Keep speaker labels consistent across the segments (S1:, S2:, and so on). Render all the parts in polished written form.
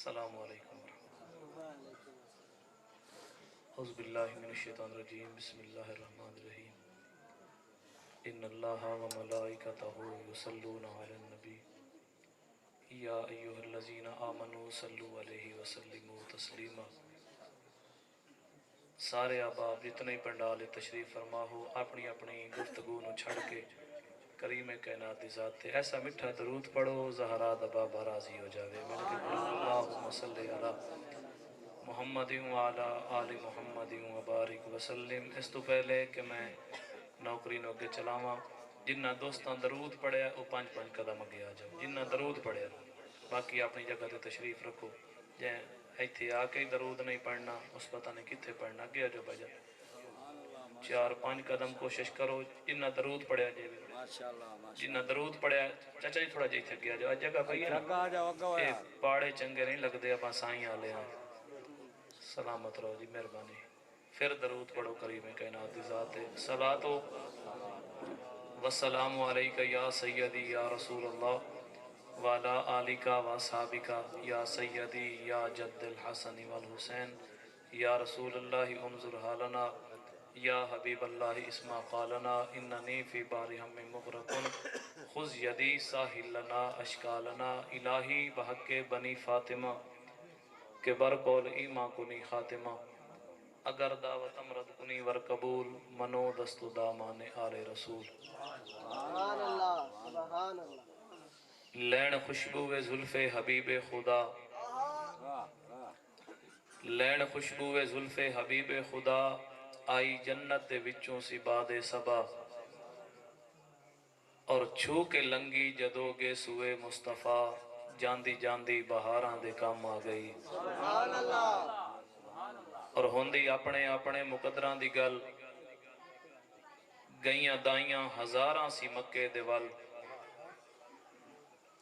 S1: السلام علیکم ورحمۃ اللہ۔ اعوذ باللہ من الشیطان الرجیم، بسم اللہ الرحمن الرحیم۔ ان اللہ و ملائکتہ یصلون علی النبی یا ایھا الذین آمنوا صلوا علیہ وسلموا تسلیما۔ سارے احباب جتنے پنڈال تشریف فرما ہو، اپنی اپنی گفتگو نو چھڑ کے کریم کائنات دی ذات تے ایسا میٹھا درود پڑھو زہرا دا بابا راضی ہو جاوے۔ مل کے پڑھو اللہم صلی علی محمد وعلی آل محمد وبارک وسلم۔ اس تو پہلے کہ میں نوکری نو اگے چلاواں، جنہ دوستان درود پڑھیا وہ 5 قدم اگے آ جاؤ، جنہ درود پڑھیا، باقی اپنی جگہ تے تشریف رکھو۔ جے ایتھے آ کے درود نہیں پڑھنا اس پتہ نہیں کتنے پڑھنا، اگے آ جاؤ بھائی جان۔ 4-5 قدم کوشش کرو، جنہ درود پڑھیا جے جنہ درود پڑھیا۔ چچا جی تھوڑا جی تھے گیا جو جگہ پئی ہے نا، پاڑے چنگے نہیں لگتے، اپاں سائیں والے ہیں۔ سلامت رہو جی، مہربانی۔ پھر درود پڑھو کریم کائنات دی ذات۔ صلاۃ والسلام علیک یا سیدی یا رسول اللہ وعلی آلک و اصحابک یا سیدی یا جد الحسن والحسین یا رسول اللہ انظر حالنا یا حبیب اللہ اسما قالنا اننی فی بار ہم مغرق خذ یدی ساحل لنا اشکالنا الہی بحق بنی فاطمہ کہ بر قول ایمان کنی خاتمہ اگر دعوت امرد کنی ور قبول منو دست دامان آل رسول۔
S2: سبحان اللہ سبحان اللہ۔
S1: لین خوشبو زلف حبیب خدا، لین خوشبو زلف حبیب خدا آئی جنت دے وچوں سی باد صبا اور چھو کے لنگی جدو گے سوئے مصطفیٰ جاندی جاندی بہاراں دے کام آ گئی۔
S2: سبحان اللہ۔
S1: اور ہوندی اپنے اپنے مقدران دی گل گئیاں دائیاں ہزاراں سی مکے دے ول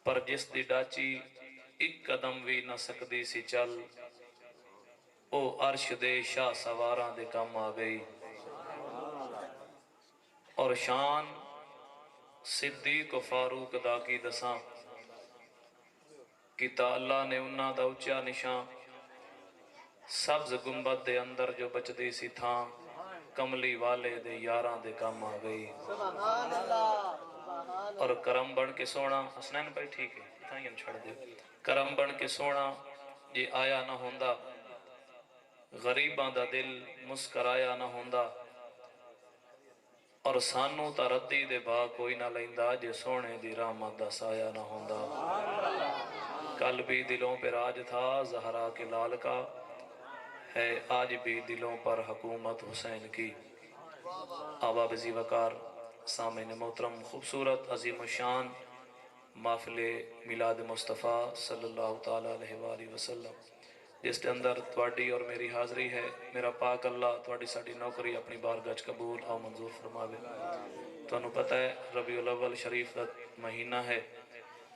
S1: پر جس دی ڈاچی ایک قدم بھی نہ سکدی سی چل او عرش دے شاہ سواراں دے کام آ گئی۔ اور شان صدیق و فاروق دا کی دساں کیتا اللہ نے انہاں دا اچیا نشان سبز گنبد دے اندر جو بچدی سی تھاں کملی والے دے یاراں دے کام آ گئی۔
S2: سبحان اللہ سبحان
S1: اور
S2: اللہ۔
S1: کرم بن کے سونا حسنین بھائی ٹھیک ہے تھائیں چھڑ دے، کرم بن کے سونا جے آیا نہ ہوندا غریباں دا دل مسکرایا نہ ہوندا اور سانو تا ردی دے با کوئی نہ لیندا جے سونے دی رحمت دا سایہ نہ ہوندا۔ کل بھی دلوں پہ راج تھا زہرا کے لال کا، ہے آج بھی دلوں پر حکومت حسین کی۔ آبا بزی وقار سامعین محترم، خوبصورت عظیم الشان محفل میلاد مصطفیٰ صلی اللہ تعالیٰ علیہ وآلہ وسلم جس کے اندر تواڈی اور میری حاضری ہے، میرا پاک اللہ تواڈی ساڈی نوکری اپنی بارگاہ قبول اور منظور فرماوے۔ تانوں پتہ ہے ربیع الاول شریف دا مہینہ ہے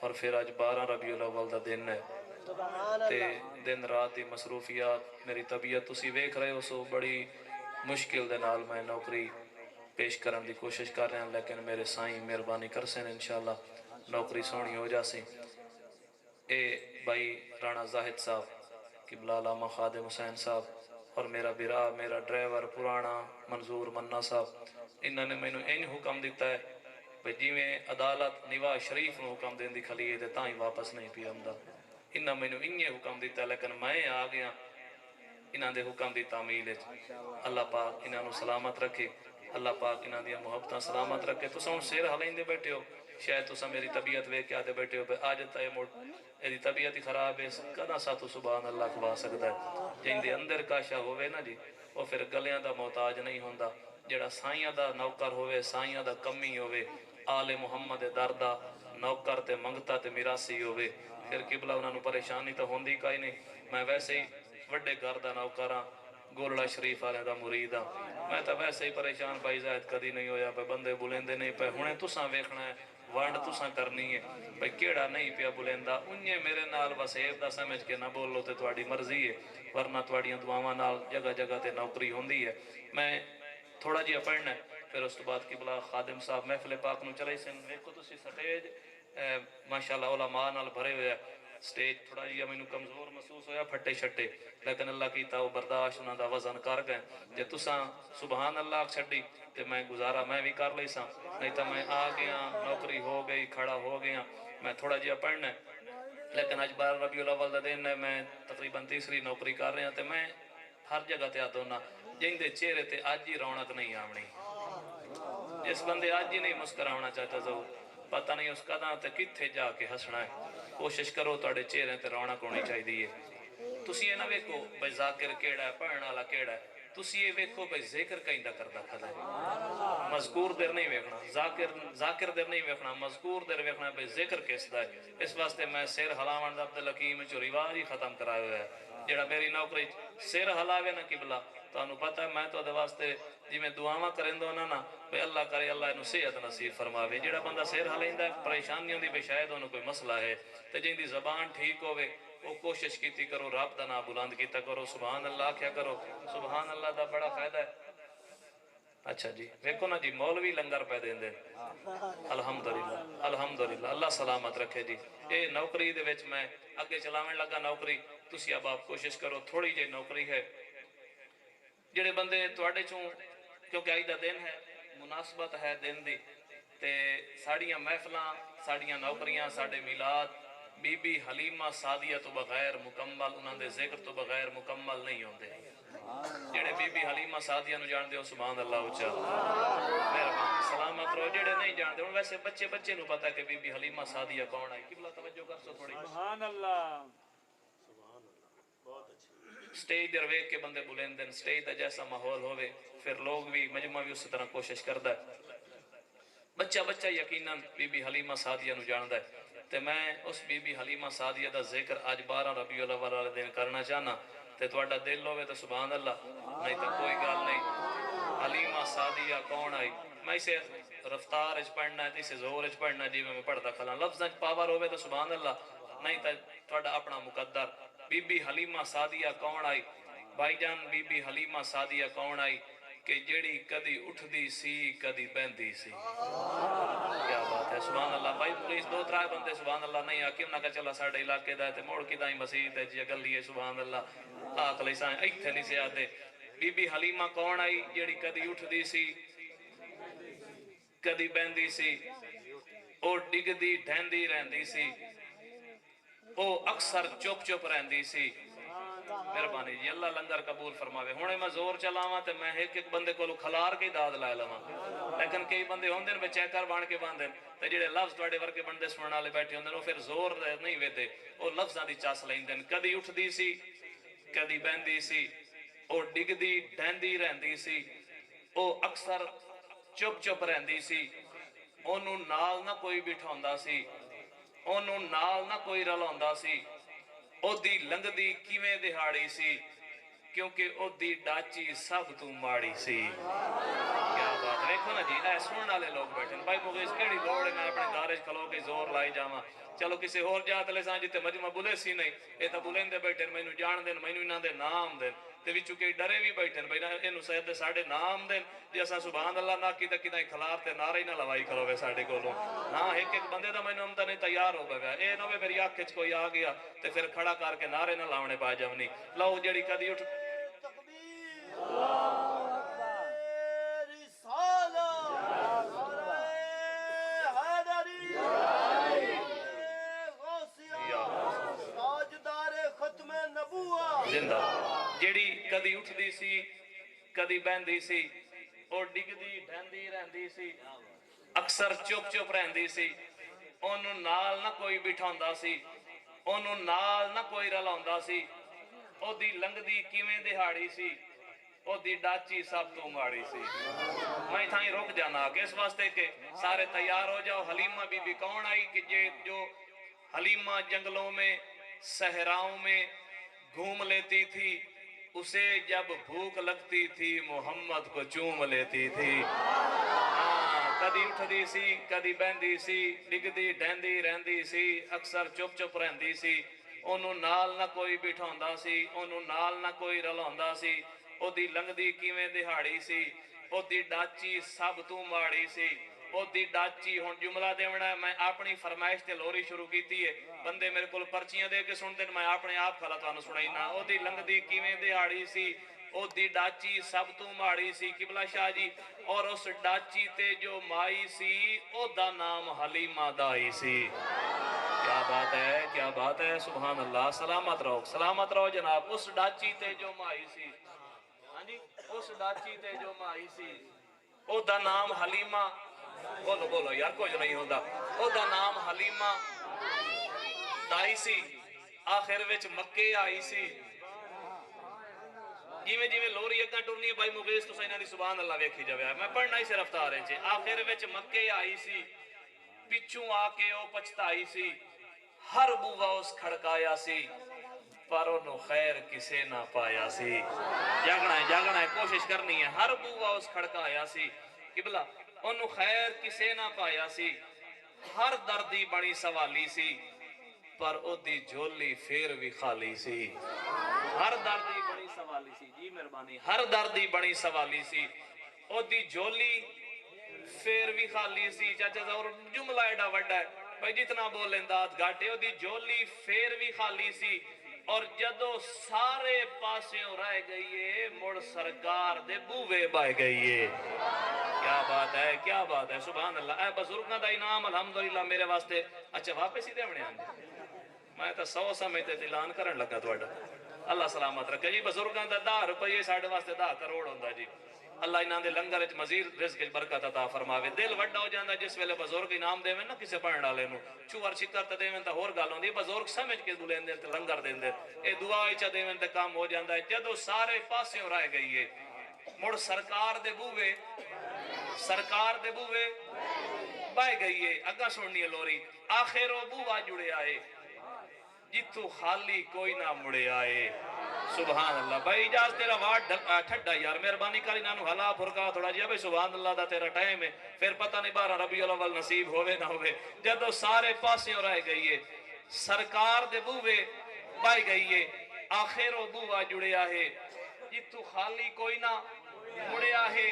S1: اور پھر آج 12 ربیع الاول دا دن ہے
S2: سبحان
S1: تے
S2: اللہ۔
S1: دن رات دی مصروفیات میری طبیعت تسی ویکھ رہے ہو سو بڑی مشکل دے نال میں نوکری پیش کرن دی کوشش کر رہے ہیں، لیکن میرے سائیں مہربانی کرسیں انشاءاللہ نوکری سونی ہو جاسیں۔ اے بھائی رانا زاہد صاحب قبلہ علامہ خادم حسین صاحب اور میرا برا میرا ڈرائیور پرانا منظور منا صاحب، انہوں نے میں نے حکم دیتا ہے کہ جی میں عدالت نواز شریف نو حکم دین دی کھلیے دے تائیں واپس نہیں پی آمدہ، انہوں نے میں حکم دیتا ہے لیکن میں آ گیا انہوں نے حکم دی تعمیل ہے۔ اللہ پاک انہوں نے سلامت رکھے، اللہ پاک انہوں نے محبتہ سلامت رکھے۔ تو سن سیر حالین دے بیٹھے ہو، شاید تو میری طبیعت وے کیا دے بیٹھے ہو، آج تا یہ موڑ ایدی طبیعت ہی خراب ہے، کنا سا تو سبحان اللہ کھوا سکتا ہے۔ جن دے اندر کاشا ہوئے نا جی، وہ پھر گلیاں دا محتاج نہیں ہوندہ، جڑا سائیاں دا نوکر ہوئے، سائیاں دا کمی ہوئے، آل محمد دردہ نوکر تے منگتا تے میراسی ہوئے، پھر قبلہ انہوں نے پریشانی تو ہوندی کائی نہیں۔ میں ویسے ہی وڈے گردہ نوکراں گولڑا شریف آلے دا مریداں، میں تو ویسے ہی پریشان بھائی زائد کدی نہیں ہویا، پہ بندے بلندے نہیں پہ ہونے تساں ویکھنا ہے، وانڈ تساں کرنی ہے، بھائی کیڑا نہیں پیا بلندہ، انہیں میرے نال بس ایب دا سمجھ کے نہ بولو تے تواڈی مرضی ہے، ورنہ تواڈیاں دعاواں نال جگہ جگہ تے نوکری ہوندی ہے۔ میں تھوڑا جی پڑھنا ہے، پھر اس تو بعد قبلہ خادم صاحب محفل پاک نو چلے سن، ویکھو تسی سٹیج ماشاءاللہ علماء نال بھرے ہوئے ہیں، سٹیج تھوڑا جہا مینوں کمزور محسوس ہویا پھٹے چھٹے لیکن اللہ کیتا وہ برداشت انہاں دا وزن کر گئے جے تساں سبحان اللہ چھڈی تے میں گزارا میں بھی کر لئی ساں نہیں تو میں آ گیا نوکری ہو گئی کھڑا ہو گیا میں تھوڑا جہا پڑھنا ہے لیکن اج 12 ربیع الاول دا دن ہے میں تقریباً تیسری نوکری کر رہا تے میں ہر جگہ تے آتا ہونا جن دے چہرے تے اج ہی رونق نہیں آونی جس بندے اج ہی نہیں مسکراونا چاہتا ضرور پتہ نہیں اس قداں تے کتھے جا کے ہسنا ہے کوشش کرو تواڈے چہرے تے رونق ہونی چاہیے تسی یہ نہ ویکھو بھئی ذاکر کیڑا ہے پڑھن والا کیڑا ہے تسی یہ ویکھو بھئی ذکر کیندا کردا کھڑا ہے مذکور در نہیں ویکھنا ذاکر در نہیں ویکھنا مذکور در ویکھنا بھئی ذکر کس دا ہے اس واسطے میں سر ہلاون دا عبدالحکیم جو رواج ہی ختم کرایا ہوا ہے جڑا میری نوکری سر ہلاوے نہ قبلہ تانوں پتہ ہے میں تو دے واسطے جی میں دعاواں کرندو نا بھئی اللہ کرے اللہ انہوں صحت نصیب فرماوے جڑا بندہ سر ہلیندا ہے پریشانیاں دی بے شاید انہوں کوئی مسئلہ ہے تے جن دی زبان ٹھیک ہوے وہ کوشش کیتی کرو رب دا نام بلند کیتا کرو سبحان اللہ کیا کرو سبحان اللہ دا بڑا فائدہ ہے اچھا جی ویکھو نا جی مولوی لنگر پہ دیندے الحمدللہ الحمدللہ اللہ سلامت رکھے جی اے نوکری دے وچ میں اگے چلاویں لگا نوکری تسی اب آپ کوشش کرو تھوڑی جی نوکری ہے جڑے بندے تواڈے چوں کیونکہ آج دا دن ہے مناسبت ہے دن دی تے ساڑیاں محفلاں ساڑیاں نوکریاں ساڑے میلاد بی بی حلیمہ سعدیہ تو بغیر مکمل انہاں دے ذکر تو بغیر مکمل نہیں ہوندے جڑے بی بی حلیمہ سعدیہ نو جان دے ہو سبحان اللہ اچھا مہربانی سلامت رہو جڑے نہیں جان دے ویسے بچے نو پتہ ہے کہ بی بی حلیمہ سعدیہ کون ہے قبلہ توجہ کر سو تھوڑی
S3: سبحان اللہ
S1: سٹیج در ویکھ کے بندے بلندن سٹیج دا جیسا ماحول ہوئے پھر لوگ بھی مجمع بھی اس طرح کوشش کردا ہے بچہ یقیناً بی بی حلیمہ سعدیہ نو جاندا ہے تے میں اس بی بی حلیمہ سعدیہ دا ذکر آج 12 ربیع الاول والے دن کرنا چاہنا تے تواڈا دل ہوے تے سبحان اللہ نہیں تو کوئی گل نہیں حلیمہ سعدیہ کون آئی میں اسے رفتار اچ پڑھنا ہے اسے زور اچ پڑھنا جی میں پڑھدا کھلا لفظ اچ پاور ہوے تے سبحان اللہ نہیں تو تواڈا اپنا مقدر بی بی حلیمہ سعدیہ کون آئی بھائی جان بی بی حلیمہ سعدیہ کون آئی کہ جڑی کدی اٹھدی سی کدی بہندی سی کیا بات ہے سبحان اللہ بھائی پولیس 2-3 بندے سبحان اللہ نہیں آکی انہاں کا چلا ساڑھے علاقے دا تے موڑ کی دائیں مسیح تے جی گلی ہے سبحان اللہ آکھ لئی سائیں ایتھے نہیں سے آتے بی بی حلیمہ کون آئی جڑی کدی اٹھدی سی کدی بہندی سی او ڈگدی ڈھیندی رہندی سی او اکثر چپ رہندی سی مہربانی جی اللہ لنگر قبول فرماوے ہونے میں زور چلاواں تے میں ایک بندے کو کھلار کے داد لائے لواں لیکن کئی بندے ہوندے نے چیکر بان کے باندھے تے جڑے لفظ تواڈے ورگے بندے سنن والے بیٹھے ہوندے او پھر زور نہیں ویندے او لفظاں دی چس لیندے کدی اٹھدی سی کدی بہندی سی او ڈگدی ڈھیندی رہندی سی او اکثر چپ رہندی سی اونوں نال نہ کوئی بٹھاوندا سی اونوں نال نہ کوئی رلاوندا سی او دی لنگدی کیویں دہاڑی سی کیونکہ او دی ڈاچی سب تو ماڑی سی کیا بات دیکھو نا جی اے سنن والے لوگ بیٹھے بھائی مغیث کیڑی لوڑ ہے میں اپنے گارج کھلو کے زور لائی جاواں چلو کسی اور جات لے ساں جتے مجمع بلے سی نہیں اے تا بلندے بیٹھے مینوں جان دین مینوں انہاں دے نام دین تے وچوں کئی ڈرے بھی بیٹھے بھئی اینوں سید دے ساڈے نام دین جے اساں سبحان اللہ نہ کیتا کیتا کھلار تے نعرے نہ لوائی کھلوے ساڈے کولوں ہاں ایک بندے دا مینوں آمدن تیار ہو گیا اے نہ میری اکھ وچ کوئی آ گیا تے پھر کھڑا کر کے نعرے نہ لاونے پا جاونی لو جڑی کدی اٹھ زندہ جیڑی کدی اٹھدی سی کدی بہندی سی اور ڈگدی ڈھیندی رہندی سی اکثر چپ رہندی سی اونوں نال نہ کوئی بٹھاوندا سی اونوں نال نہ کوئی رلاوندا سی او دی لنگدی کیویں دہاڑی سی او دی ڈاچی سب تو ماڑی سی میں تھائیں رک جانا کہ اس واسطے کہ سارے تیار ہو جاؤ حلیمہ بی بی کون آئی کہ جو حلیمہ جنگلوں میں صحراؤں میں گھوم لیتی تھی اسے جب بھوک لگتی تھی محمد کو چوم لیتی تھی کدی اٹھدی سی کدی بہندی سی ڈگدی ڈھیندی رہندی سی اکثر چپ رہندی سی اونوں نال نہ کوئی بٹھاوندا سی اونوں نال نہ کوئی رلاوندا سی او دی لنگدی کیویں دہاڑی سی او دی ڈاچی سب تو ماڑی سی او دی ڈاچی ہن جملہ دیونا ہے میں اپنی فرمائش تے لوری شروع کیتی ہے بندے میرے کول پرچیاں دے کے سن دین میں اپنے آپ کھلا تانوں سنائی نا او دی لنگ دی کیویں دیہاڑی سی او دی ڈاچی سب تو ماڑی سی قبلہ شاہ جی اور اس ڈاچی تے جو مائی سی او دا نام حلیمہ دائی سی کیا بات ہے کیا بات ہے سبحان اللہ سلامت رہو جناب اس ڈاچی تے جو مائی سی ہاں جی اس ڈاچی تے جو مائی سی او دا نام حلیمہ بولو بولو یار کچھ نہیں ہوتا او دا نام حلیمہ دائی سی آخر وچ مکے آئی سی جیویں جیویں لوری اگاں ٹرنی ہے بھائی مغیث تو سینہ دی سبحان اللہ ویکھی جاوے میں پڑھنا ہی سے رفتار ہے آخر وچ مکے آئی سی پچھوں آ کے او پچھتائی سی ہر بووا اس کھڑکایا سی پر انہوں خیر کسے نہ پایا سی جاگنا ہے کوشش کرنی ہے ہر بووا اس کھڑکایا سی قبلہ انہوں خیر کسے نہ پایا سی ہر دردی بڑی سوالی سی پر او دی جھولی پھر بھی خالی سی ہر دردی بڑی سوالی سی جی مہربانی ہر دردی بڑی سوالی سی او دی جھولی پھر بھی خالی سی چاچا اور جملہ ایڈا وڈا ہے بھائی جتنا بولیں داد گھاٹے او دی جھولی پھر بھی خالی سی اور جدو سارے پاسیوں رہ گئیے مڑ سرکار دے بووے بائے گئیے کیا بات ہے سبحان اللہ اے بزرگاں دا انعام الحمدللہ میرے واسطے اچھا واپس ہی دے ہونے آنے میں تا 100 سمجھتے اعلان کرن لگا تھوڑا اللہ سلامت رکھے جی بزرگاں دا 10 روپے ساڑھے واسطے 10 کروڑ ہوندا جی اللہ انہاں دے لنگر وچ مزید رزق وچ برکت عطا فرماوے دل وڈا ہو جاندا جس ویلے بزرگ انعام دیویں نا کسے پڑھن والے نو چور شکر تے دیویں تے ہور گل ہوندی بزرگ سمجھ کے لیندے تے لنگر دیندے اے دعا وچ دیویں تے کام ہو جاندا ہے جدوں سارے پاسیوں رہ گئی ہے مڑ سرکار دے بووے بائے گئی ہے اگا سننی ہے لوری آخر او بووا جڑے آئے جتو خالی کوئی نہ مڑے آئے سبحان اللہ بھائی اجاز تیرا وارڈ ٹھڈا یار مہربانی کری نانو حلا پھرکا تھوڑا جی بھائی سبحان اللہ دا تیرا ٹائم ہے پھر پتہ نہیں 12 ربیع الاول نصیب ہوئے نہ ہوئے جدو سارے پاسیوں رہ گئی ہے سرکار دے بووے بائی گئی ہے آخر او بووا جڑیا ہے جتو خالی کوئی نہ مڑیا ہے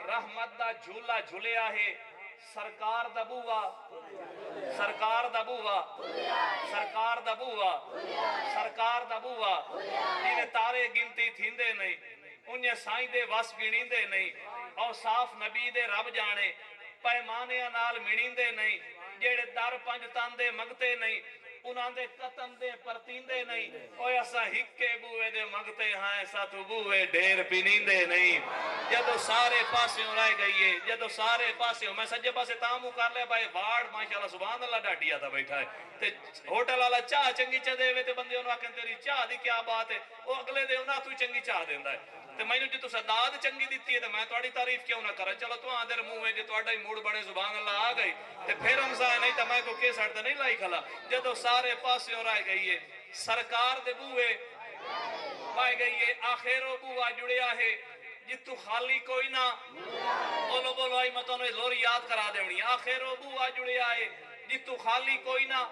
S1: رحمت دا جھولا جھولیا ہے سرکار دا بووا جنہیں تارے گنتی تھیندے نہیں انہیں سائیں دے وس گنیندے نہیں اور صاف نبی دے رب جانے پیمانے نال منیندے نہیں جیڑے در پنج تاندے منگتے نہیں انہاں دے قطن دے پرتیندے نہیں اوہ ایسا ہکے بوئے دے منگتے ہیں ساتھ بوئے ڈھیر پینیندے نہیں جدو سارے پاسیوں رہ گئیے جدو سارے پاسیوں میں سجے پاسے تامو کر لے بھائی وارڈ ماشاءاللہ سبحان اللہ ڈاڈیا تھا بیٹھا ہے تے ہوٹل والا چاہ چنگی چاہ دے وے تے بندے انہوں آکھیں تیری چاہ دی کیا بات ہے وہ اگلے دے انہاں تو چنگی چاہ دیندہ ہے تے میں نے جو تو صداد چنگی دیتی ہے تے میں توڑی تعریف کیوں نہ کرا چلو تو آدھر منہ میں جو توڑا ہی موڑ بڑے سبحان اللہ آ گئی تے پھر ہم سائے نہیں تا میں کو کیس ہٹتا نہیں لائی کھلا جدو سارے پاسیوں رہ گئی ہے سرکار دے بوئے پائے گئی ہے آخر و بوہ جڑیا ہے جتو خالی کوئی نہ بولو آئی مطلب انہوں لوری یاد کرا دے ہونی آخر و بوہ جڑیا ہے جتو خالی کوئی نہ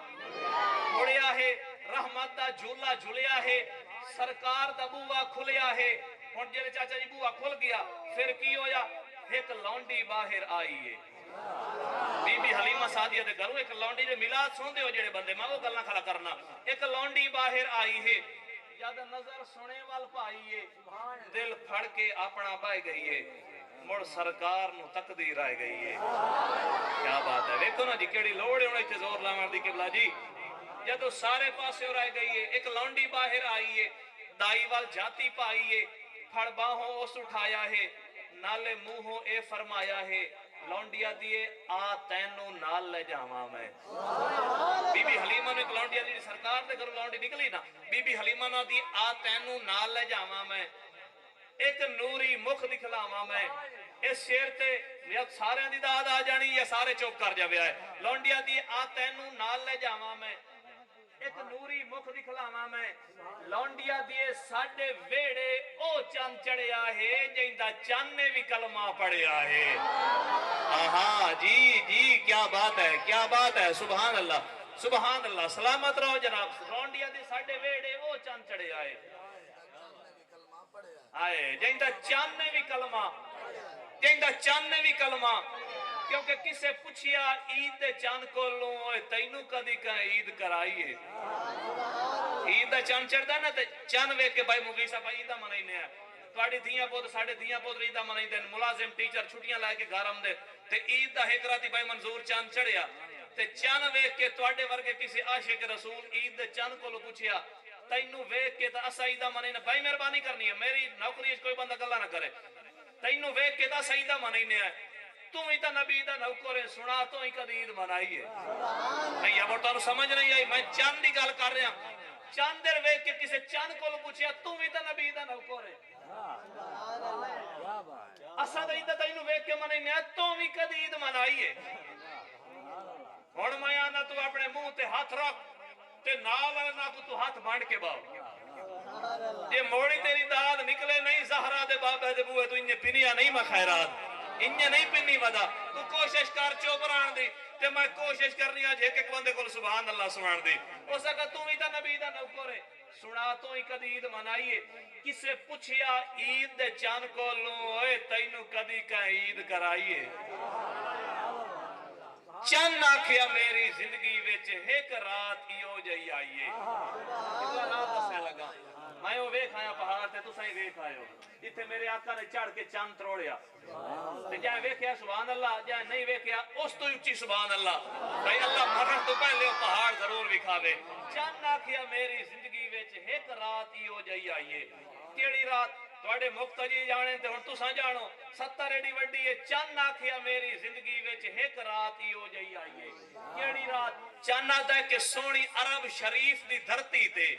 S1: مڑیا ہے رحمت دا جھولا جھولیا ہے سرکار دا بوہ کھلیا ہے اور جلے چاچا جی بوہ کھل گیا پھر کی ہویا ایک لونڈی باہر آئی ہے بی بی حلیمہ سعدیہ دے گھروں ایک لونڈی جو ملاد سن دے ہو جڑے بندے میں وہ گلنا کھلا کرنا ایک لونڈی باہر آئی ہے جد نظر سنے وال پائی ہے دل پھڑ کے اپنا بائے گئی ہے مڑ سرکار نو تقدیر آئے گئی ہے کیا بات ہے دیکھو نا جی کیڑی لوڑے ہونے چھے زور لامر دی قبلہ جی جدو سارے پاسے ہو رہ گئی ہے ایک لونڈی باہر آئی ہے دائی وال جاتی پائی ہے پھڑ باہوں اس اٹھایا ہے نالے منہوں اے فرمایا ہے لونڈیا دیئے آ تینوں نال لے جاواں میں بی بی حلیمہ نے ایک لونڈیا دی سرکار دے گھر لونڈی نکلی نا بی بی حلیمہ نے دی آ تینوں نال لے جاواں میں ایک نوری مخ دکھلاواں میں اس شیر تے یا سارے دی داد آ جانی یا سارے چوک کر جاوے آئے لونڈیا دی آ تینوں نال لے جاواں میں ایک نوری مخ دکھلاواں میں لونڈیا دیئے ساڑھے ویڑے او چند چڑھیا ہے جیندہ چند نے بھی کلمہ پڑھیا ہے آہا جی کیا بات ہے سبحان اللہ سلامت رہو جناب لونڈیا دیئے ساڑھے ویڑے او چند چڑھے آئے جیندہ چند نے بھی کلمہ کیونکہ کسے پوچھیا عید دے چند کولوں اوے تینوں کدی کہیں عید کرائیے عید دا چند چڑھدا نا تے چند ویکھ کے بھائی مغی صاحب عید دا منائینے ہیں تواڈی دھیاں پوت ساڈے دھیاں پوت عید دا منائیندے ملازم ٹیچر چھٹیاں لے کے گھر آمدے تے عید دا ایک راتی بھائی منظور چند چڑھیا تے چند ویکھ کے تواڈے ورگے کسی عاشق رسول عید دے چند کولوں پوچھیا تینوں ویکھ کے تے اسا عید دا منائینے بھائی مہربانی کرنی ہے میری نوکری وچ کوئی بندہ گلا نہ کرے تینوں ویکھ کے تے اسا عید دا منائینے ہیں تو ہی تا نبی دا نوکر ہے سنا تو ہی کدی عید منائی ہے نہیں اب تانوں سمجھ نہیں آئی میں چند دی گل کر رہا چند دیر ویکھ کے کسے چند کولوں پوچھیا تو ہی تا نبی دا نوکر ہے اسا تے عید تینوں ویکھ کے منائینے تو بھی کدی عید منائی ہے ہن میں آنا تو اپنے منہ تے ہاتھ رکھ تے نال نہ کو تو ہاتھ بانڈ کے باو یہ موڑی تیری داد نکلے نہیں زہرا دے بابے دے بوئے تو انہیں پنیا نہیں میں خیرات انہیں نہیں پنی ودا تو کوشش کر چوبران دی تے میں کوشش کرنی آج ایک ایک بندے کو سبحان اللہ سبحان دی ہو سکا تو ہی تا نبی دا نوکر ہے سنا تو ہی کدی عید منائیے کسے پوچھیا عید دے چان کو لوں اے تینوں کدی کا عید کرائیے چند آکھیا میری زندگی وچ ایک رات ایو جئی آئیے اتنا رات دسنے لگا میں وہ ویکھ آیا پہاڑ تے تساں ہی ویکھ آئے ہو اتنے میرے آقا نے چڑھ کے چاند تروڑیا تے جائے ویکھیا سبحان اللہ جائے نہیں ویکھیا اس تو اچھی سبحان اللہ بھائی اللہ مرن تو پہلے وہ پہاڑ ضرور وکھاوے چند آکھیا میری زندگی وچ ایک رات ایو جئی آئیے کیڑی رات تواڈے مقتدی جانے تے ہن تساں جانو 70 ایڈی وڈی ہے چند آکھیا میری زندگی وچ ایک رات ایو جئی آئیے کیڑی رات چند آتا ہے کہ سونی عرب شریف دی دھرتی تے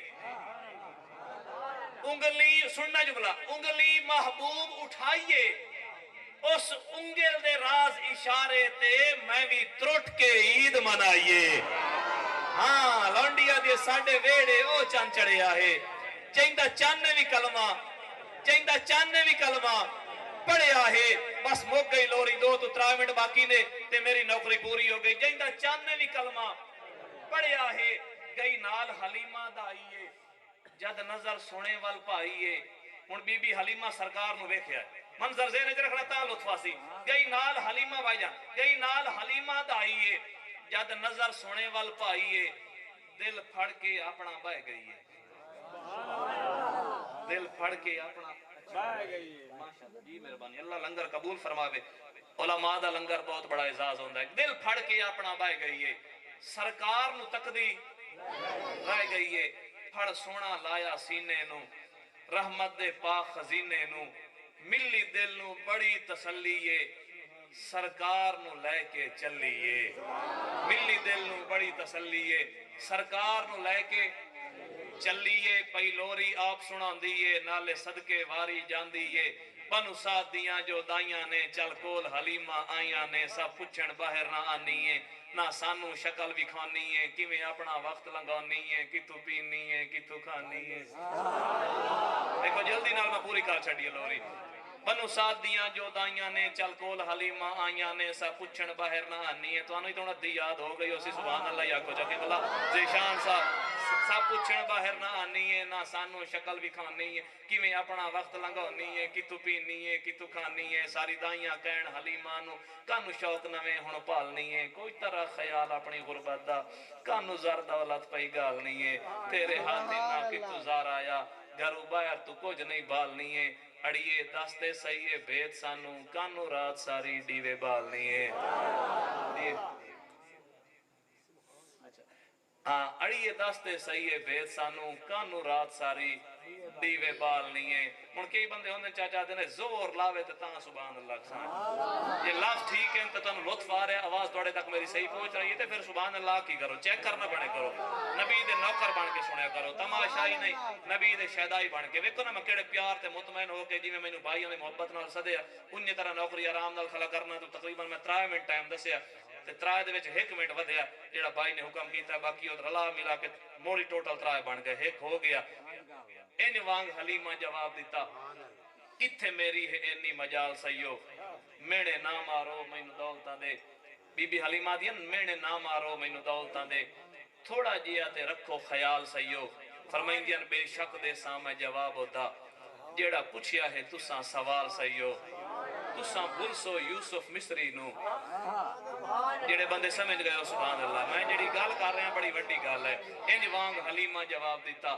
S1: انگلی سننا جملہ انگلی محبوب اٹھائیے اس انگل دے راز اشارے تے میں بھی ترٹ کے عید منائیے ہاں لونڈیا دے ساڑھے ویڑے او چند چڑھے آئے چاہیندہ چند نے بھی کلمہ چاہیندہ چند نے بھی کلمہ پڑھے آئے بس موک گئی لوری 2 تو 3 منٹ باقی نے تے میری نوکری پوری ہو گئی چاہیندہ چند نے بھی کلمہ پڑھے آئے گئی نال حلیمہ دائیے جد نظر سونے وال پائیے ہن بی بی حلیمہ سرکار نو ویکھیا منظر ذہن وچ رکھنا تا لطف سی گئی نال حلیمہ بھائی جان گئی نال حلیمہ دائیے جد نظر سونے وال پائیے دل پھڑ کے اپنا بہ گئی ہے دل پھڑ کے اپنا بہ گئی ہے ماشاءاللہ جی مہربانی اللہ لنگر قبول فرماوے علماء دا لنگر بہت بڑا اعزاز ہوندا ہے دل پھڑ کے اپنا بہ گئی ہے سرکار نو تکدی رہ گئی ہے پھڑ سونا لایا سینے نو رحمت دے پاک خزینے نو ملی دل نو بڑی تسلیے سرکار نو لے کے چلیے ملی دل نو بڑی تسلیے سرکار نو لے کے چلیے پئی لوری آپ سنا دیئے نالے صدقے واری جان دیئے بنو ساتھ دیاں جو دائیاں نے چل کول حلیمہ آئیاں نے سب پچھن باہر نہ آنی ہے نہ سانو شکل بھی کھانی ہے کیویں اپنا وقت لنگانی ہے کتھوں پینی ہے کتھوں کھانی ہے دیکھو جلدی نال میں پوری کار چھڑی لوری بنو ساتھ دیاں جو دائیاں نے چل کول حلیمہ آئیاں نے سب پچھن باہر نہ آنی ہے تو انہوں ہی تو انہوں دی یاد ہو گئی اسی سبحان اللہ یا کو جاکے بلا زیشان سب پچھن باہر نہ آنی ہے نہ سانو شکل بھی کھانی ہے کیویں اپنا وقت لنگانی ہے کتھوں پینی ہے کتھوں کھانی ہے ساری دائیاں کہن حلیمہ نو کانو شوق نویں ہن پالنی ہے کوئی طرح خیال اپنی غربت دا کانو زر دولت پئی گالنی ہے تیرے ہاتھ نہ کتھوں زار آیا گھروں باہر تو کچھ نہیں بالنی ہے اڑیے دستے صحیح بھید سانو کانو رات ساری ڈیوے بالنی ہے ہاں اڑیے دستے صحیح بھید سانو کانو رات ساری دیوے بالنی ہے ہن کئی بندے ہوندے چاچا دے نے زور لاوے تے تاں سبحان اللہ کھان یہ لفظ ٹھیک ہے تے تانوں لطف آ رہا ہے آواز تواڈے تک میری صحیح پہنچ رہی ہے تے پھر سبحان اللہ کی کرو چیک کرنا بنے کرو نبی دے نوکر بن کے سنیا کرو تماشائی نہیں نبی دے شہدائی بن کے ویکھو نا میں کیڑے پیار تے مطمئن ہو کے جویں مینوں بھائیاں نے محبت نال سدیا انہی طرح نوکری آرام نال کھلا کرنا تو تقریباً میں 3 منٹ ٹائم دسیا تے 3 دے وچ 1 منٹ ودیا جیڑا بھائی نے حکم کیتا باقی او رلا ملا کے موڑی ٹوٹل 3 بن گئے 1 ہو گیا این وانگ حلیمہ جواب دیتا کتھے میری ہے اینی مجال سیو مینے نہ مارو مینوں دولتاں دے بی بی حلیمہ دیا مینے نہ مارو مینوں دولتاں دے تھوڑا جیا تے رکھو خیال سیو فرمائندیاں بے شک دے سامنے جواب ہوتا جیڑا پوچھیا ہے تساں سوال سیو تساں بلسو یوسف مصری نو جڑے بندے سمجھ گئے سبحان اللہ میں جڑی گل کر رہا بڑی وڈی گل ہے انج وانگ حلیمہ جواب دیتا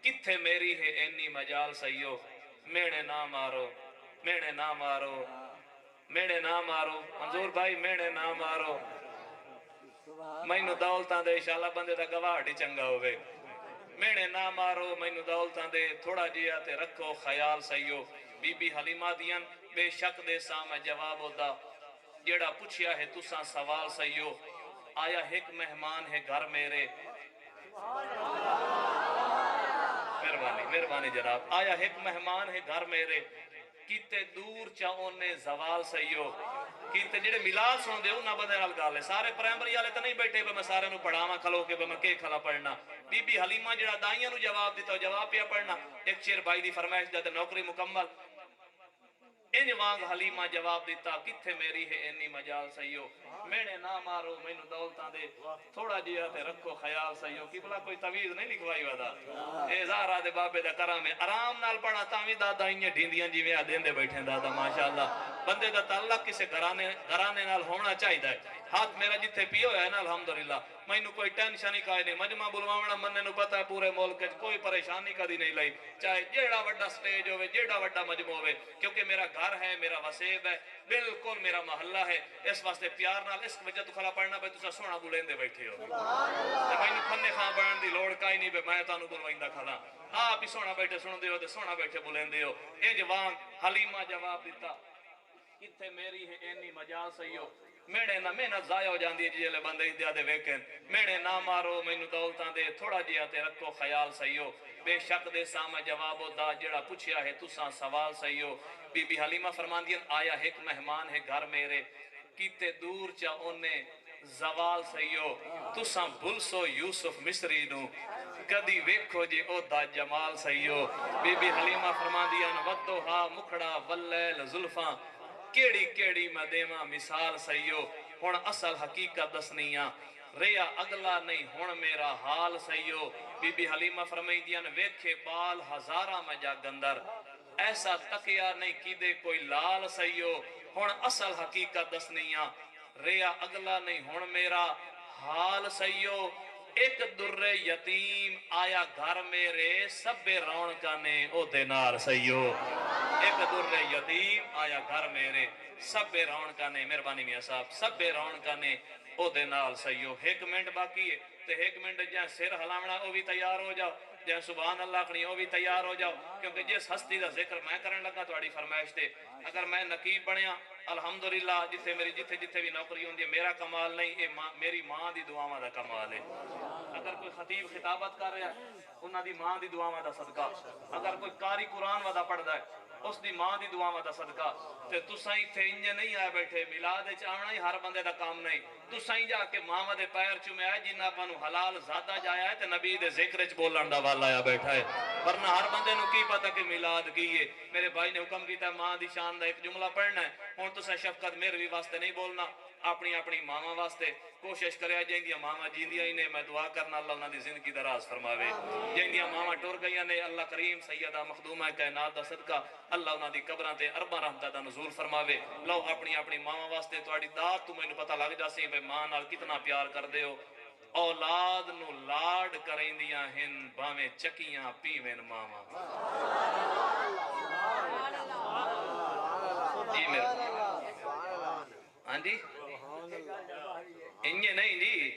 S1: کتھے میری ہے اینی مجال سیو مینے نہ مارو مینے نہ مارو مینے نہ مارو منظور بھائی مینے نہ مارو مینو دولتاں دے انشاءاللہ بندے دا گواہ ہی چنگا ہوئے مینے نہ مارو مینو دولتاں دے تھوڑا جیا تے رکھو خیال سیو بی بی حلیمہ دیاں بے شک دے سامنے جواب ہوتا جیڑا پوچھیا ہے تساں سوال سیو آیا ایک مہمان ہے گھر میرے مہربانی جناب آیا ایک مہمان ہے گھر میرے کیتے دور چاہوں نے زوال سیو کیتے جڑے ملاد سن دے انہاں بندے نال گل ہے سارے پرائمری والے تے نہیں بیٹھے میں سارے نو پڑھاواں کھلو کے میں کے کھلا پڑھنا بی بی حلیمہ جڑا دائیاں نو جواب دیتا جواب پیا پڑھنا ایک شیر بھائی دی فرمائش دا نوکری مکمل انج وانگ حلیمہ جواب دیتا کتھے میری ہے اینی مجال سیو مینے نہ مارو مینو دولتاں دے تھوڑا جیا تے رکھو خیال سیو کی بلا کوئی تویز نہیں لکھوائی ودا اے زہرا دے بابے دا کرام ہے آرام نال پڑھا تاوی دادا انہیں ڈھیندیاں جی میں آدھیں دے بیٹھیں دادا ماشاءاللہ بندے دا تعلق کسے گھرانے نال ہونا چاہیے ہے ہاتھ میرا جتھے پیو ہے نا الحمدللہ مینو کوئی ٹینشن ہی کائے نہیں مجمع بلواونا مننے نو پتہ ہے پورے ملک کوئی پریشانی کدی نہیں لائی چاہے جیڑا وڈا سٹیج ہوئے جیڑا وڈا مجمع ہوئے کیونکہ میرا گھر ہے میرا وسیب ہے بالکل میرا محلہ ہے اس واسطے پیار نال اس وجہ تو کھلا پڑھنا پہ تسا سونا بلین دے بیٹھے ہو مینو کھنے خان بڑھن دی لوڑ کائی نہیں پہ میں تانو بلوائندہ کھلا آپ ہی سونا بیٹھے سن دے ہو تے سونا بیٹھے بلین دے ہو اے جوان حلیمہ جواب دیتا کتھے میری ہے اینی مجال سیو میڑے نہ محنت ضائع ہو جاندی ہے جیلے بندے دیا دے ویکن میڑے نہ مارو مینو دولتاں دے تھوڑا جیا تے رکھو خیال سیو بے شک دے سامنے جواب ہوتا جڑا پوچھیا ہے تساں سوال سیو بی بی حلیمہ فرماندین آیا ایک مہمان ہے گھر میرے کیتے دور چا انہیں زوال سیو تساں بلسو یوسف مصری نو کدی ویکھو جی او دا جمال سیو بی بی حلیمہ فرماندین ودوہا مکھڑا واللیل زلفاں کیڑی کیڑی مدیمہ مثال سیو ہون اصل حقیقت دسنیاں ریا اگلا نہیں ہون میرا حال سیو بی بی حلیمہ فرمائیدیاں ویکھے بال ہزارہ میں جا گندر ایسا تکیا نہیں کی دے کوئی لال سیو ہون اصل حقیقت دسنیاں ریا اگلا نہیں ہون میرا حال سیو ایک در یتیم آیا گھر میرے سب رونکا نے او دینار سیو ایک در یتیم آیا گھر میرے سب رونکا نے مہربانی میاں صاحب سب رونکا نے او دینار سیو ایک منٹ باقی ہے تے ایک منٹ جہاں سر ہلاونا او بھی تیار ہو جاؤ جہاں سبحان اللہ کنی او بھی تیار ہو جاؤ کیونکہ جس ہستی دا ذکر میں کرن لگا تواڈی فرمائش دے اگر میں نقیب بنیا الحمدللہ جتھے میری جتھے بھی نوکری ہوندی ہے میرا کمال نہیں اے میری ماں دی دعاواں دا کمال ہے اگر کوئی خطیب خطابت کر رہا ہے انہاں دی ماں دی دعاواں دا صدقہ اگر کوئی قاری قرآن ودا پڑھدا ہے اس دی ماں دی دعاواں دا صدقہ تے تساں ایتھے انج نہیں آئے بیٹھے میلاد وچ آونا ہی ہر بندے دا کام نہیں تساں جا کے ماں دے پیر چومے آئے جنہاں پانو حلال زیادہ جایا ہے تے نبی دے ذکر وچ بولن دا والا آیا بیٹھا ہے ورنہ ہر بندے نو کی پتہ کہ میلاد کی ہے میرے بھائی نے حکم کیتا ہے ماں دی شان دا ایک جملہ پڑھنا ہے ہن تساں شفقت میروی واسطے نہیں بولنا اپنی ماما واسطے کوشش کریا جائیں ماما جیندیاں ہی نے میں دعا کرنا اللہ انہاں دی زندگی دراز فرماوے جائیں ماما ٹر گئیاں نے اللہ کریم سیدہ مخدومہ کائنات دا صدقہ اللہ انہاں دی قبراں تے ارباں رحمتاں دا نزول فرماوے لو اپنی ماما واسطے تہاڈی دعا تو مینوں پتہ لگ جاسی بے ماں نال کتنا پیار کردے ہو اولاد نو لاڈ کریندیاں ہن باویں چکیاں پیویں ماما جی میرے ہاں جی انجے نہیں جی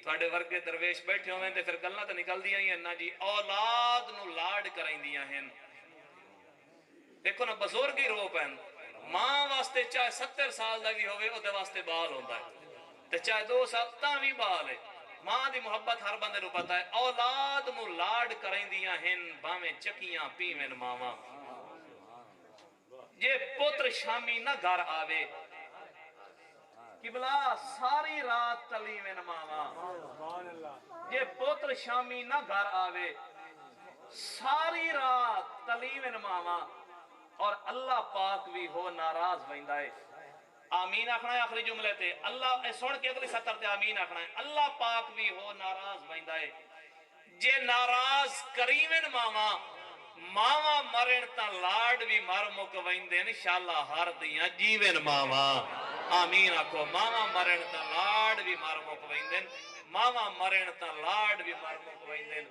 S1: تھوڑے ورگے درویش بیٹھے ہوئے تے پھر گلنا تے نکل دیا ہی ہیں نا جی اولاد نو لاڈ کریں دیا ہیں دیکھو نا بزرگی رو پہن ماں واسطے چاہے 70 سال دا بھی ہوئے او دے واسطے بال ہوتا ہے تے چاہے 2 سال تاں بھی بال ہے ماں دی محبت ہر بندے نو پتا ہے اولاد نو لاڈ کریں دیا ہیں باویں چکیاں پیویں ماما یہ پتر شامی نہ گھر آوے قبلہ ساری رات تلیویں ماما یہ پتر شامی نہ گھر آوے ساری رات تلیویں ماما اور اللہ پاک بھی ہو ناراض ویندہ ہے آمین آخنا ہے آخری جملے تے اللہ سن کے اگلی سطر تے آمین آخنا ہے اللہ پاک بھی ہو ناراض ویندہ ہے جے ناراض کریویں ماما ਮਾਵਾਂ ਮਰਨ ਤਾਂ ਲਾਡ ਵੀ ਮਰ ਮੁੱਕ ਵੈਂਦੇ ਨੇ ਸ਼ਾਲਾ ਹਰ ਦੀਆਂ ਜੀਵਨ ਮਾਵਾਂ ਆਮੀਨ ਆਖੋ ਮਾਵਾਂ ਮਰਨ ਤਾਂ ਲਾਡ ਵੀ ਮਰ ਮੁੱਕ ਵੈਂਦੇ ਨੇ ਮਾਵਾਂ ਮਰਨ ਤਾਂ ਲਾਡ ਵੀ ਮਰ ਮੁੱਕ ਵੈਂਦੇ ਨੇ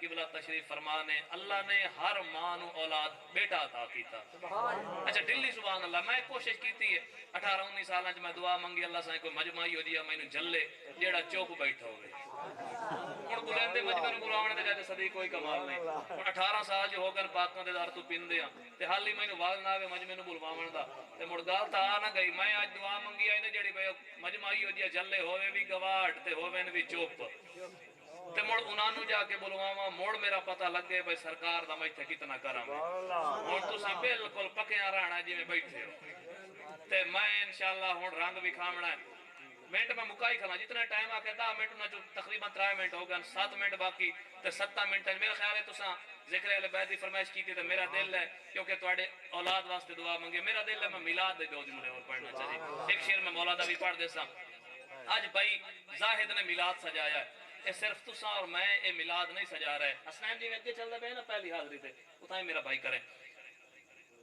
S1: قبلہ تشریف فرما نے اللہ نے ہر ماں نو اولاد بیٹا عطا کیتا اچھا دلی سبحان اللہ میں کوشش کیتی ہے 18-19 سالاں میں دعا منگی اللہ سے کوئی مجمعی ہو جیا مینوں جلے جیڑا چوپ بیٹھا ہوئے ہن بلندے مجمع نو بلاونے دے جاتے صدی کوئی کمال نہیں ہن 18 سال جو ہو گئے پاکاں دے دار تو پیندے ہاں تے حال ہی مینوں واز نہ آوے مجمع نو بلواون دا تے مڑ گل تا نہ گئی میں اج دعا منگی اے جیڑی مجمعی ہو جیا جلے ہووے بھی گواٹ تے ہوویں بھی چوپ تے مڑ انہاں نو جا کے بلواواں مڑ میرا پتہ لگے بھئی سرکار دا میں تے کتنا کرم ہے ہن تسی بالکل پکیاں رہنا جویں بیٹھے ہو تے میں انشاءاللہ ہن رنگ وکھاونا ہے منٹ میں مکائی کھلا جتنا ٹائم آ کے 10 منٹ نہ جو تقریباً 3 منٹ ہو گئے 7 منٹ باقی تے 7 منٹ میرا خیال ہے تساں ذکر اہل بیت دی فرمائش کی تھی تے میرا دل ہے کیونکہ تواڈے اولاد واسطے دعا منگے میرا دل ہے میں میلاد دے دو جملے اور پڑھنا چاہیے ایک شعر میں مولا دا بھی پڑھ دیساں آج بھائی زاہد نے میلاد سجایا ہے یہ صرف تساں اور میں یہ میلاد نہیں سجا رہے حسنین جی اگے چلدا پیا نا پہلی حاضری تے اتھاں میرا بھائی کرے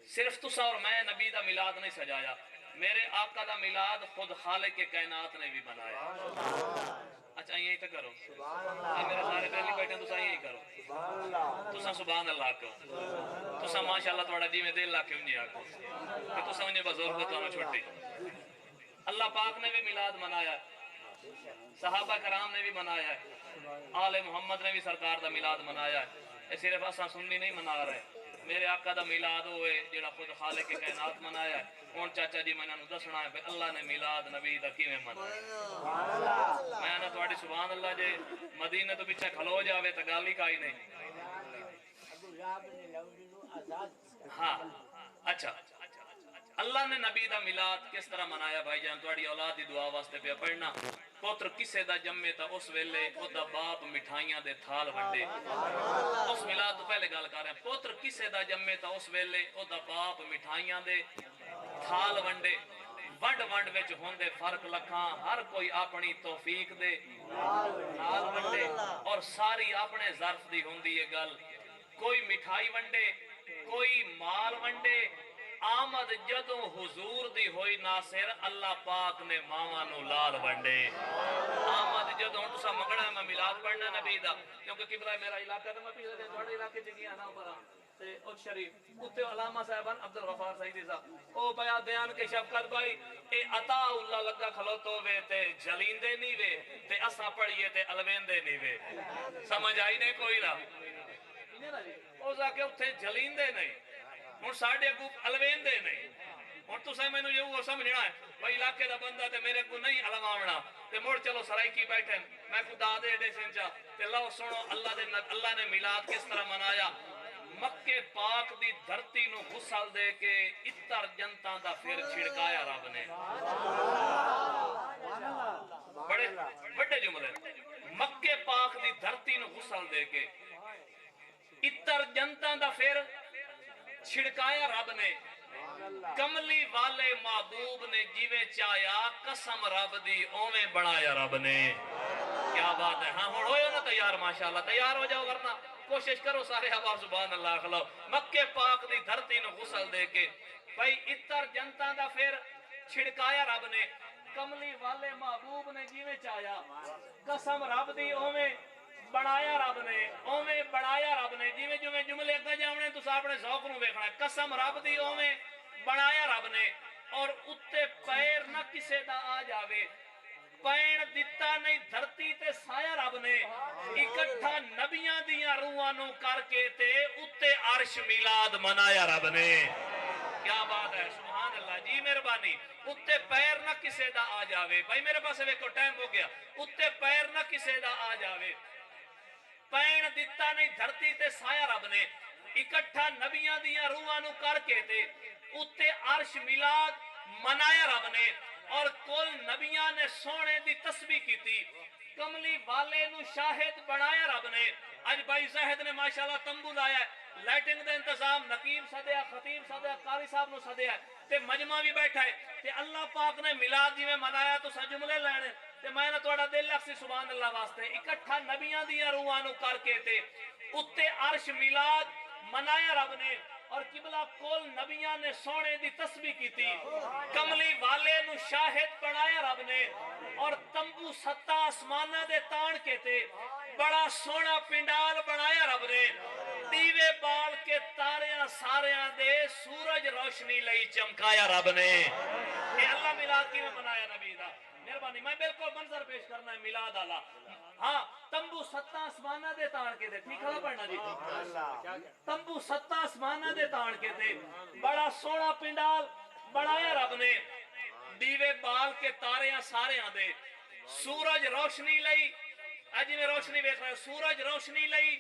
S1: صرف تساں اور میں نبی دا میلاد نہیں سجایا میرے آقا دا میلاد خود خالق کے کائنات نے بھی بنایا اچھا یہی تو کرو میرے سارے پہلی بیٹھے تساں یہی کرو تساں سبحان اللہ کہو تساں ماشاءاللہ تھوڑا جی میں دل لا کے نہیں آکھو کہ تساں انہیں بزرگ تو چھوٹے اللہ پاک نے بھی میلاد منایا صحابہ کرام نے بھی منایا ہے آل محمد نے بھی سرکار دا میلاد منایا ہے یہ صرف اساں سنی نہیں منا رہے میرے آقا دا میلاد ہوئے جڑا خود خالق کے کائنات منایا ہے ہن چاچا جی میں انہاں دسنا ہے کہ اللہ نے میلاد نبی دا کیویں منایا میں نہ تواڈی سبحان اللہ جے مدینے تو پیچھے کھلو جاوے تے گل ہی کائی نہیں ہاں اچھا اللہ نے نبی دا میلاد کس طرح منایا بھائی جان تواڈی اولاد دی دعا واسطے پہ پڑھنا پتر کسے دا جمے تا اس ویلے او دا باپ مٹھائیاں دے تھال ونڈے اس میلاد تو پہلے گل کر رہے ہیں پتر کسے دا جمے تا اس ویلے او دا باپ مٹھائیاں دے تھال ونڈے ونڈ ونڈ وچ ہوندے فرق لکھاں ہر کوئی اپنی توفیق دے تھال ونڈے اور ساری اپنے ظرف دی ہوندی ہے گل کوئی مٹھائی ونڈے کوئی مال ونڈے آمد جدوں حضور دی ہوئی ناصر اللہ پاک نے ماما نو لال ونڈے آمد جدوں تسا منگنا میں میلاد پڑھنا نبی دا کیونکہ قبلہ میرا علاقہ تے میں پیچھے دے تھوڑے علاقے چ گیا نا اوپر تے او شریف اوتے علامہ صاحبان عبد الغفار سعیدی صاحب او بیا بیان کے شفقت بھائی اے عطا اللہ لگا کھلوتو وے تے جلیندے نہیں وے تے اساں پڑھیے تے الویندے نہیں وے سمجھ آئی نہیں کوئی نہ او جا کے اوتھے جلیندے نہیں ہن ساڈے کو الویندے نہیں ہن تساں مینوں یہ سمجھنا ہے بھائی علاقے دا بندہ تے میرے کو نہیں الواونا تے مڑ چلو سرائکی بیٹھے میں خدا دے دے سنچا تے لو سنو اللہ نے میلاد کس طرح منایا مکے پاک دی دھرتی نو غسل دے کے اتر جنتاں دا پھر چھڑکایا رب نے بڑے بڑے جملے مکے پاک دی دھرتی نو غسل دے کے اتر جنتاں دا پھر چھڑکایا رب نے کملی والے محبوب نے جیویں چاہیا قسم رب دی اوویں بنایا رب نے کیا بات ہے ہاں ہن ہوئے نا تیار ماشاءاللہ تیار ہو جاؤ ورنہ کوشش کرو سارے آواز سبحان اللہ کھلاؤ مکے پاک دی دھرتی نو غسل دے کے بھائی اتر جنتاں دا پھر چھڑکایا رب نے کملی والے محبوب نے جیویں چاہیا قسم رب دی اوویں بنایا رب نے اوویں بنایا رب نے جویں جویں جملے اگے جاونے تساں اپنے ذوق نو ویکھنا قسم رب دی اوویں بنایا رب نے اور اتے پیر نہ کسے دا آ جاوے پین دتا نہیں دھرتی تے سایہ رب نے اکٹھا نبیاں دیاں روحاں نو کر کے تے اتے عرش میلاد منایا رب نے کیا بات ہے سبحان اللہ جی مہربانی اتے پیر نہ کسے دا آ جاوے بھائی میرے پاس ویکھو ٹائم ہو گیا اتے پیر نہ کسے دا آ جاوے پین دتا نہیں دھرتی تے سایہ رب نے اکٹھا نبیاں دیاں روحاں نو کر کے تے اتے عرش میلاد منایا رب نے اور کل نبیاں نے سونے دی تسبیح کی تھی کملی والے نو شاہد بنایا رب نے اج بھائی زاہد نے ماشاءاللہ تمبو لایا ہے لائٹنگ دا انتظام نقیب صدیہ خطیب صدیہ قاری صاحب نو صدیہ تے مجمع بھی بیٹھا ہے تے اللہ پاک نے میلاد جی میں منایا تو سا جملے لینے تے میں نے توڑا دل لکھ سی سبحان اللہ واسطے اکٹھا نبیاں دیاں روحاں نو کر کے تے اتے عرش میلاد منایا رب نے اور قبلہ کول نبیاں نے سونے دی تسبیح کی تھی کملی والے حوالے نو شاہد بنایا رب نے اور تمبو ستا آسمانہ دے تان کے تے بڑا سونا پنڈال بنایا رب نے دیوے بال کے تاریاں ساریاں دے سورج روشنی لئی چمکایا رب نے یہ اللہ میلاد کی میں منایا نبی دا مہربانی میں بالکل منظر پیش کرنا ہے میلاد آلہ ہاں تمبو ستا آسمانہ دے تان کے تے ٹھیک ہے پڑھنا جی تمبو ستا آسمانہ دے تان کے تے بڑا سونا پنڈال بنایا رب نے دیوے بال کے تاریاں ساریاں دے سورج روشنی لئی اج میں روشنی ویکھ رہا ہے سورج روشنی لئی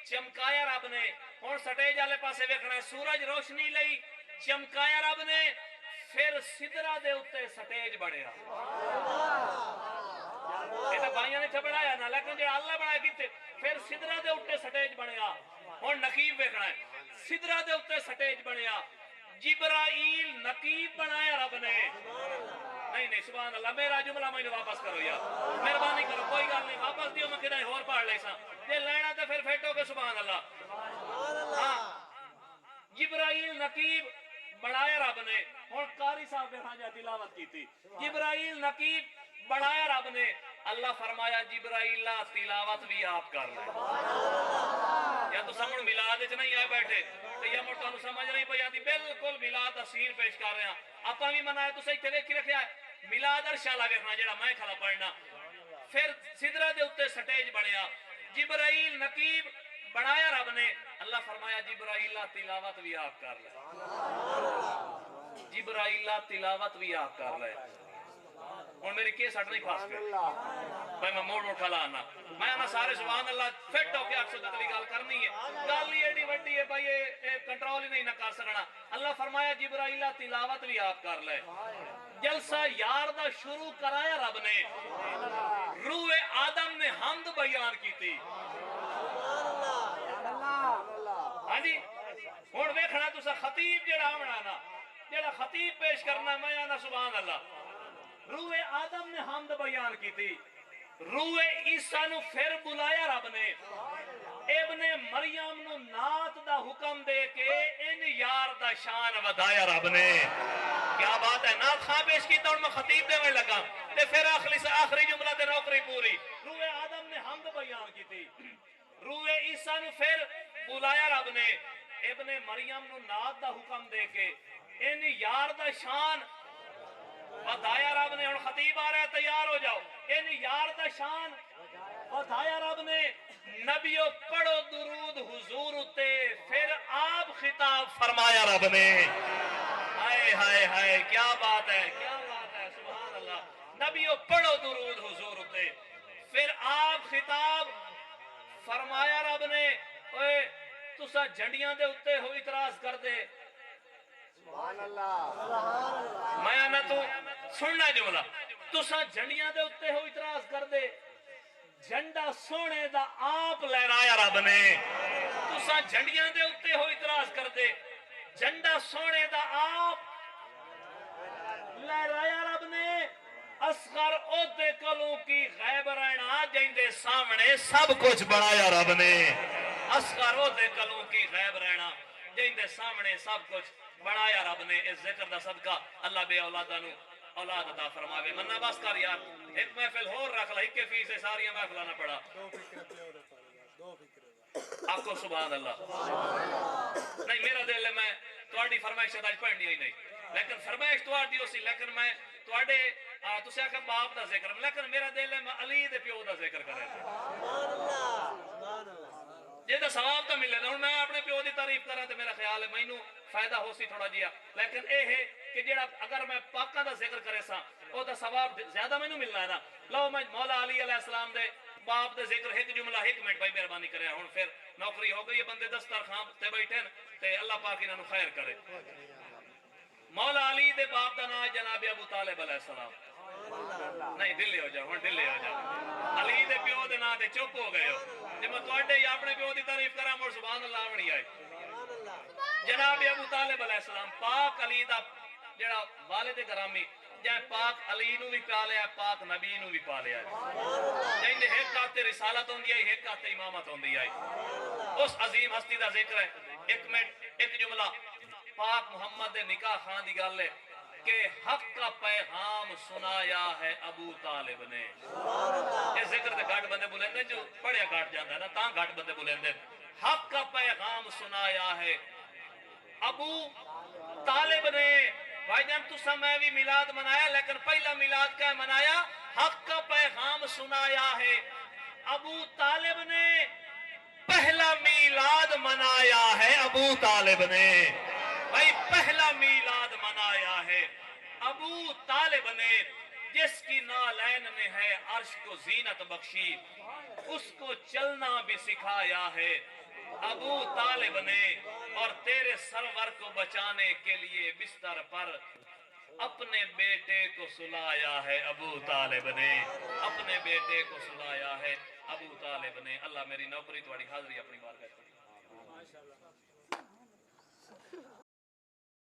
S1: چمکایا رب نے ہن سٹیج والے پاسے ویکھنا ہے سورج روشنی لئی چمکایا رب نے پھر سدرا دے اوتے سٹیج بنیا یہ تو بھائیاں نے بنایا نا لیکن جو اللہ بنایا کیتے پھر سدرا دے اوتے سٹیج بنیا ہن نقیب ویکھنا ہے سدرا دے اوتے سٹیج بنیا جبرائیل نقیب بنایا رب نے نہیں سبحان اللہ میرا جملہ مجھے واپس کرو یار مہربانی کرو کوئی گل نہیں واپس دیو میں کدھر اور پڑھ لے سا جے لینا تے پھر پھیٹو کے سبحان اللہ ہاں جبرائیل نقیب بنایا رب نے ہن قاری صاحب نے ہاں تلاوت کی تھی جبرائیل نقیب بنایا رب نے اللہ فرمایا جبرائیل تلاوت بھی آپ کر لیں یا تو سمجھ میلاد وچ نہیں آئے بیٹھے تے یا مڑ تانوں سمجھ نہیں پئی آندی بالکل میلاد دا سین پیش کر رہے ہیں آپاں بھی منایا تساں ایتھے ویکھی رکھیا ہے میلاد ارشالہ ویکھنا جڑا میں کھلا پڑھنا پھر سدرا دے اوتے سٹیج بنیا جبرائیل نقیب بنایا رب نے اللہ فرمایا جبرائیل تلاوت بھی آپ کر لیں جبرائیل تلاوت بھی آپ کر لیں اور میری کیس ہٹ نہیں پاس گئی بھائی میں موڑ اٹھا لانا میں آنا سارے سبحان اللہ فٹ ہو کے آپ سے قتلی گال کرنی ہے گال یہ ایڈی وڈی ہے بھائی یہ کنٹرول ہی نہیں نہ کر سکنا اللہ فرمایا جبرائیل تلاوت بھی آپ کر لے جلسہ یار دا شروع کرایا رب نے روح آدم نے حمد بیان کی تھی ہاں جی ہوں ویکھنا تسا خطیب جڑا آمنا نا جڑا خطیب پیش کرنا میں آنا سبحان اللہ روح آدم نے حمد بیان کی تھی روح عیسیٰ نو پھر بلایا رب نے ابن مریم نو نات دا حکم دے کے ان یار دا شان ودایا رب نے کیا بات ہے نات خواہ پیش کی تو میں خطیب دے میں لگا تے پھر آخری جملہ دے نوکری پوری روح آدم نے حمد بیان کی تھی روح عیسیٰ نو پھر بلایا رب نے ابن مریم نو نات دا حکم دے کے ان یار دا شان ودایا رب نے اور خطیب آ رہا ہے تیار ہو جاؤ ان یار دا شان ودایا رب نے نبیو پڑھو درود حضور اتے پھر آپ خطاب فرمایا رب نے ہائے ہائے ہائے کیا بات ہے سبحان اللہ نبیو پڑھو درود حضور اتے پھر آپ خطاب فرمایا رب نے اوے تسا جھنڈیاں دے اتے ہو اعتراض کر دے
S2: سبحان اللہ
S1: میں آنا تو سننا جملہ تسا جھنڈیاں دے اتے ہو اعتراض کر دے جھنڈا سونے دا آپ لہرایا رب نے تسا جھنڈیاں دے اتے ہو اعتراض کر دے جھنڈا سونے دا آپ لہرایا رب نے اصغر عہدے کلوں کی غیب رہنا جیندے سامنے سب کچھ بڑھایا رب نے اصغر عہدے کلوں کی غیب رہنا جیندے سامنے سب کچھ بڑھایا رب نے اس ذکر دا صدقہ اللہ بے اولادہ نو اولاد عطا فرماوے مننا بس کر یار ایک محفل ہور رکھ لا ایک فیس سے ساری محفلاں نہ پڑا آپ کو سبحان اللہ نہیں میرا دل ہے میں تواڈی فرمائش اج پڑھنی ہی نہیں لیکن فرمائش تواڈی اسی لیکن میں تواڈے تسی آکھا باپ دا ذکر لیکن میرا دل ہے میں علی دے پیو دا ذکر کرے سبحان اللہ جے دا ثواب تو ملے ہن میں اپنے پیو دی تعریف کراں تے میرا خیال ہے مینوں فائدہ ہو سی تھوڑا جیا لیکن اے ہے کہ جڑا اگر میں پاکاں دا ذکر کرے سا او دا ثواب زیادہ مینوں ملنا ہے نا لو میں مولا علی علیہ السلام دے باپ دے ذکر ایک جملہ ایک منٹ بھائی مہربانی کرے ہن پھر نوکری ہو گئی ہے بندے دسترخوان تے بیٹھے تے اللہ پاک انہاں نو خیر کرے مولا علی دے باپ دا نام جناب ابو طالب علیہ السلام نہیں دلے ہو جاؤ ہن دلے ہو جاؤ علی دے پیو دے نام تے چپ ہو گئے ہو جے میں تواڈے یا اپنے پیو دی تعریف کراں مڑ سبحان اللہ آونی آئے جناب ابو طالب علیہ السلام پاک علی دا جڑا والد گرامی جائے پاک علی نو بھی پا لیا پاک نبی نو بھی پا لیا جائے ایک کہتے رسالت ہوندی ہے ایک کہتے امامت ہوندی ہے اس عظیم ہستی دا ذکر ہے ایک منٹ ایک جملہ پاک محمد دے نکاح خان دی گل ہے کہ حق کا پیغام سنایا ہے ابو طالب نے. یہ ذکر دے گھٹ بندے بولندے جو پڑھیا گھٹ جاندا ہے نا تاں گھٹ بندے بولندے. حق کا پیغام سنایا ہے ابو طالب نے. بھائی جان تسا میں بھی میلاد منایا لیکن پہلا میلاد کا منایا حق کا پیغام سنایا ہے ابو طالب نے. پہلا میلاد منایا ہے ابو طالب نے. بھائی پہلا میلاد منایا ہے ابو طالب نے جس کی نالین نے ہے عرش کو زینت بخشی. اس کو چلنا بھی سکھایا ہے ابو طالب نے. اور تیرے سرور کو بچانے کے لیے بستر پر اپنے بیٹے کو سلایا ہے ابو طالب نے. اپنے بیٹے کو سلایا ہے ابو طالب نے. اللہ میری نوکری تھوڑی حاضری اپنی بارگاہ میں.